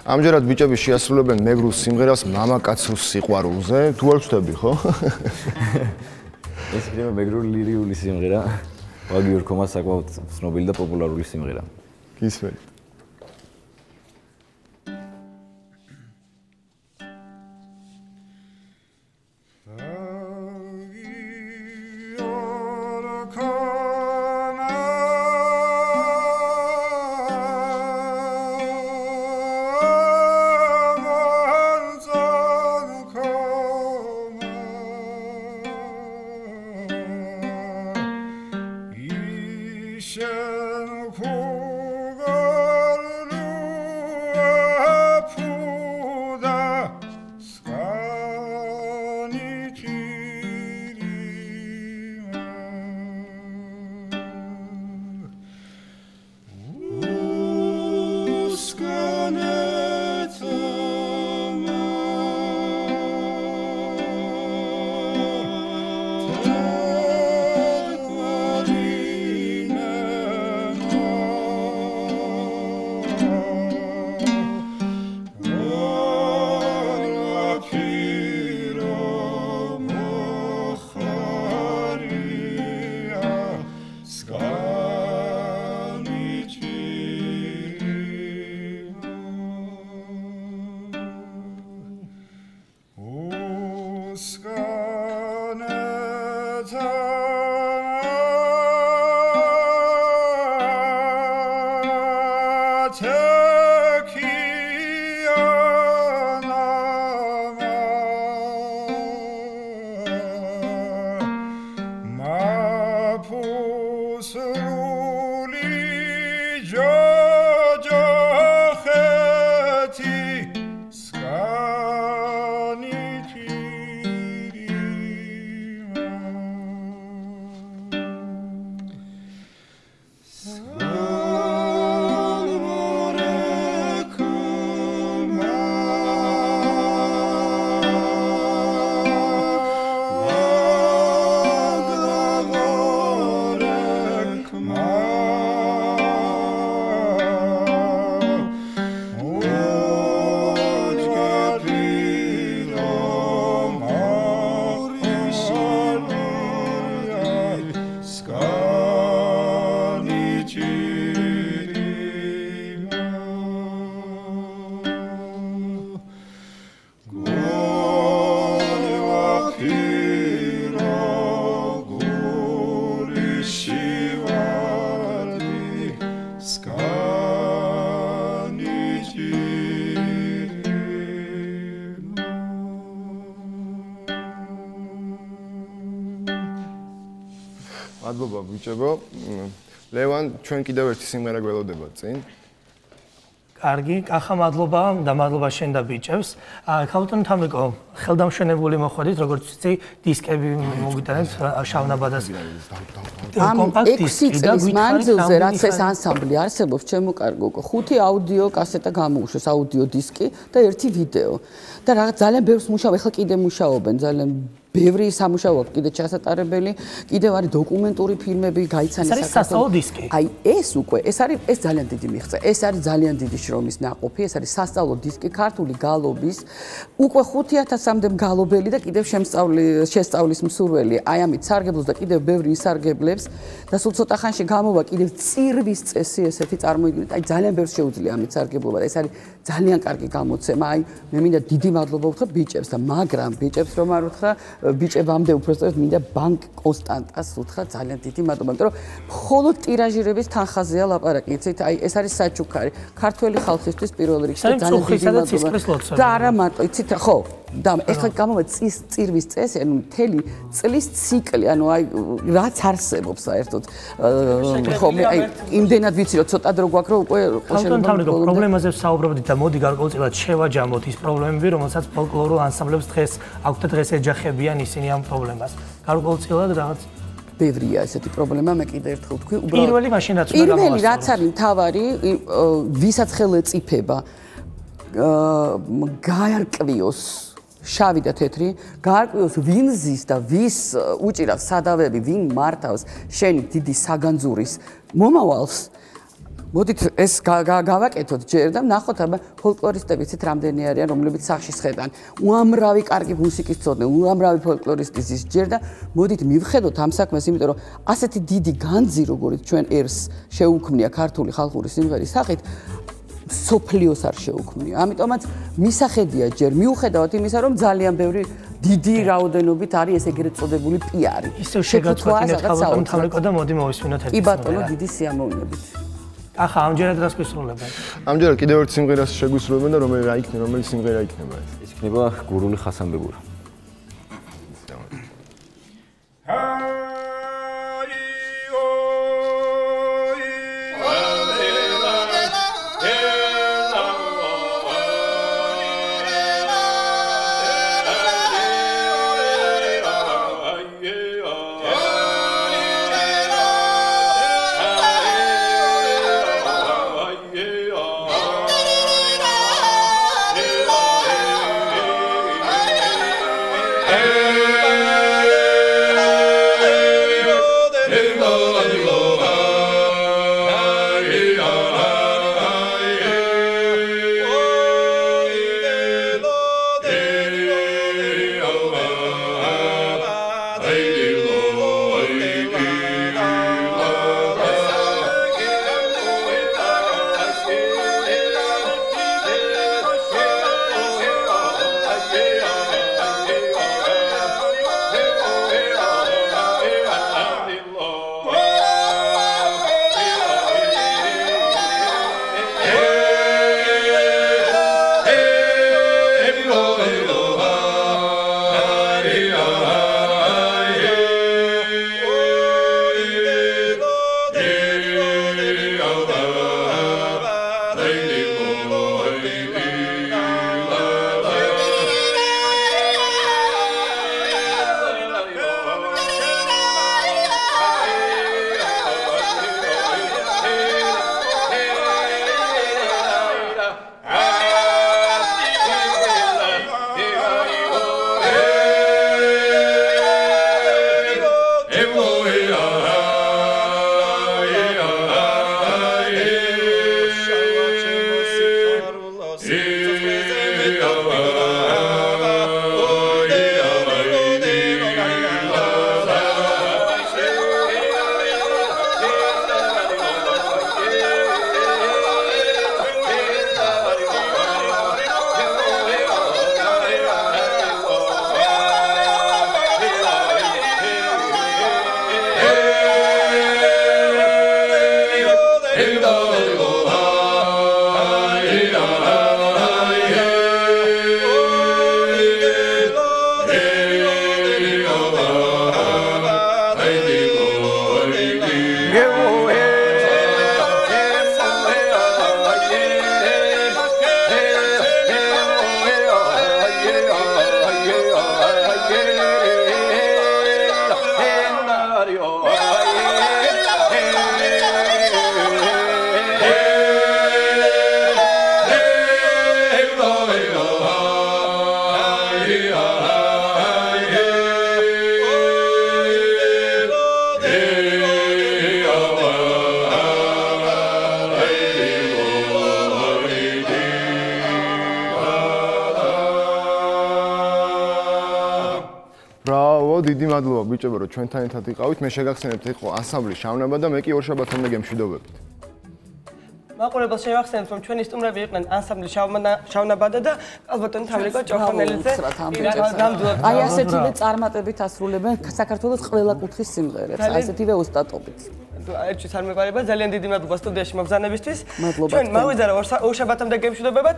ამჯერად ბიჭები შეასრულებენ მეგრულ სიმღერას მამაკაცრუს სიყვარულზე. თუ არ ვწდები, ხო? ეს იქნება მეგრული ლირიული სიმღერა. ვაგი ორქომას საკმაოდ ცნობილი და პოპულარული სიმღერა. გისმენთ. მადლობა ბიჭებო. ლევან, ჩვენ კიდევ ერთი სიმღერა გველოდება წინ. კარგი, კახა მადლობა და მადლობა შენ და ბიჭებს. ქალბატონ თამრიკო, ხელდამშვენებული მოხვედით, როგორც ვიცი, დისკები მოგვიტანეთ შავნაბადას. ამ 6 წლის მანძილზე, რაც ეს ანსამბლი არსებობს, ჩემო კარგო, 5 აუდიო კასეტა გამოუშვეს, აუდიო დისკი და 1 ვიდეო. და რაღაც ძალიან ბევრს მუშაობ, ეხლა კიდე მუშაობენ, ძალიან ბევრი სამუშაოა კიდე ჩასატარებელი, კიდევ არის დოკუმენტური ფილმები გაიცანეს საქართველოს. ეს არის სასწავლო დისკი. აი ეს უკვე, ეს ძალიან დიდი მიღწევა. ეს არის ძალიან დიდი შრომის ნაყოფი, ეს არის სასწავლო დისკი ქართული გალობის. უკვე 5000-მდე მგალობელი და კიდევ შესწავლის მსურველი. აი ამით სარგებლობს და კიდევ ბევრი ისარგებლებს და სულ ცოტა ხანში გამოვა კიდევ წირვის წესი ესეთი წარმოიდგინეთ. აი ძალიან ბევრს შეუძლია ამით სარგებლობა. ეს არის ძალიან კარგი გამოცემა. აი მე მინდა დიდი მადლობა უთხრა ბიჭებს და მაგრამ ბიჭებს რომ არ უთხრა ბიჭებამდე უბრალოდ მინდა ბანკ კონსტანტას უთხრა ძალიან დიდი მადლობა, იმიტომ რომ მხოლოდ ტირაჟირების თანხაზეა ლაპარაკი, იცით, აი ეს არის საჩუქარი ქართველი ხალხისთვის პირველ რიგში და ძალიან დიდი მადლობა. და არა მარტო, იცით, ხო, და ეხლა გამოვა წირვის წესი, ანუ მთელი წლის ციკლი, ანუ აი რაც არსებობს საერთოდ. ხო, მე აი იმდენად ვიცი რომ ცოტა დრო გვაქვს რომ უკვე პრობლემაზე ვსაუბრობთ და მოდი გარკვეულწილად შევაჯამოთ ის პრობლემები, რომელსაც ფოლკლორულ ანსამბლებს დღეს აქვთ და დღეს ეჯახებიან ისინი ამ პრობლემას. გარკვეულწილად რაღაც ბევრია ესეთი პრობლემა, მე კიდე ერთხელ ვთქვი, უბრალოდ პირველი მაშინ რაც უნდა გამოვასწოროთ. პირველი რაც არის მთავარი, ვისაც ხელე წიფება გაარკვიოს შავი და თეთრი, გაარკვიოს ვინ ზის და ვის უჭირავს სადავები, ვინ მართავს შენი დიდი საგანძურის მომავალს. მოდით ეს გავაკეთოთ ჯერ და ნახოთ აბა ფოლკლორისტები ცით რამდენი არიან რომლებიც სახში შედან უამრავი კარგი მუსიკის მცოდნე უამრავი ფოლკლორისტი ზის ჯერ და მოდით მივხედოთ ამ საქმეს იმიტომ რომ ასეთი დიდი განძი როგორც ჩვენ ერს შეუქმნია ქართული ხალხური სიმღერის სახით სოფლიოს არ შეუქმნია ამიტომაც მისახედია ჯერ მიუხედავად იმისა რომ ძალიან ბევრი დიდი რაოდენობით არის ეს ეგრეთ წოდებული პიარი ისევ შეგაწყვეტინეთ ხალხთან თამრიკო და მოდი მოვისმინოთ ერთი კი ბატონო დიდი სიამოვნებით ახლა ამჯერად რას გვისრულებენ? ამჯერად კიდევ ერთ სიმღერას შეგვისრულებენ და რომელი სიმღერა იქნება ეს? ეს იქნება გურული ხასანბეგურა. დიდი მადლობა ბიჭებო რომ ჩვენთან ერთად იყავით. მე შეგახსენებთ იყო ანსამბლი შავნაბა და მე კი ორ შაბათამდე გემშვიდობებით. მაყურებელს შევახსენებთ რომ ჩვენი სტუმრები იყვნენ ანსამბლი შავნაბადა და ალბათ თამრიკო ჭოხონელიძე. აი ასეთივე წარმატებით ასრულებენ საქართველოს ყველა კუთხის სიმღერებს. აი ასეთივე ოსტატობით. ერთში არ მეპარება ძალიან დიდი მადლობა სტუდიაში მოგზაურობისთვის. მადლობა. ჩვენ მოვიძრა ორ შაბათამდე გემშვიდობებად.